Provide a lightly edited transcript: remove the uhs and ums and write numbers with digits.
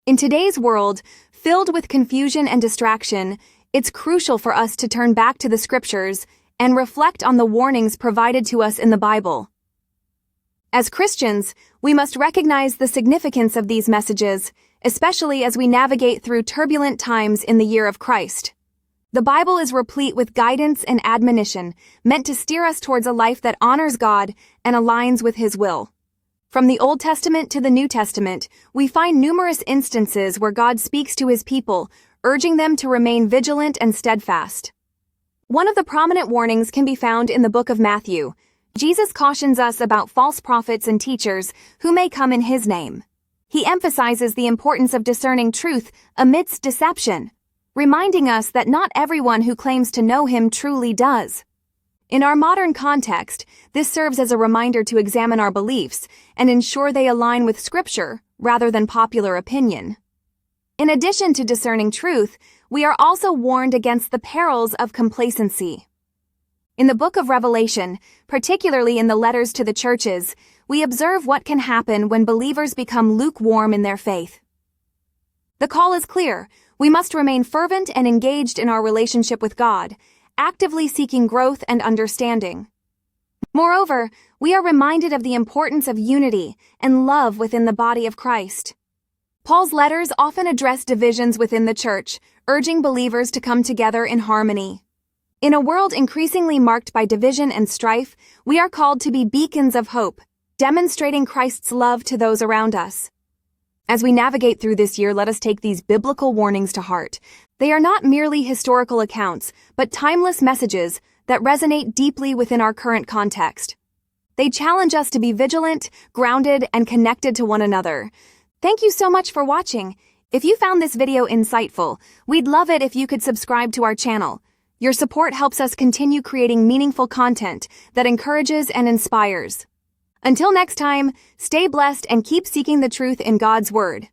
In today's world, filled with confusion and distraction, it's crucial for us to turn back to the scriptures and reflect on the warnings provided to us in the Bible. As Christians, we must recognize the significance of these messages, especially as we navigate through turbulent times in the year of Christ. The Bible is replete with guidance and admonition, meant to steer us towards a life that honors God and aligns with His will. From the Old Testament to the New Testament, we find numerous instances where God speaks to His people, urging them to remain vigilant and steadfast. One of the prominent warnings can be found in the book of Matthew. Jesus cautions us about false prophets and teachers who may come in His name. He emphasizes the importance of discerning truth amidst deception, reminding us that not everyone who claims to know Him truly does. In our modern context, this serves as a reminder to examine our beliefs and ensure they align with Scripture rather than popular opinion. In addition to discerning truth, we are also warned against the perils of complacency. In the book of Revelation, particularly in the letters to the churches, we observe what can happen when believers become lukewarm in their faith. The call is clear. We must remain fervent and engaged in our relationship with God, actively seeking growth and understanding. Moreover, we are reminded of the importance of unity and love within the body of Christ. Paul's letters often address divisions within the church, urging believers to come together in harmony. In a world increasingly marked by division and strife, we are called to be beacons of hope, demonstrating Christ's love to those around us. As we navigate through this year, let us take these biblical warnings to heart. They are not merely historical accounts, but timeless messages that resonate deeply within our current context. They challenge us to be vigilant, grounded, and connected to one another. Thank you so much for watching. If you found this video insightful, we'd love it if you could subscribe to our channel. Your support helps us continue creating meaningful content that encourages and inspires. Until next time, stay blessed and keep seeking the truth in God's Word.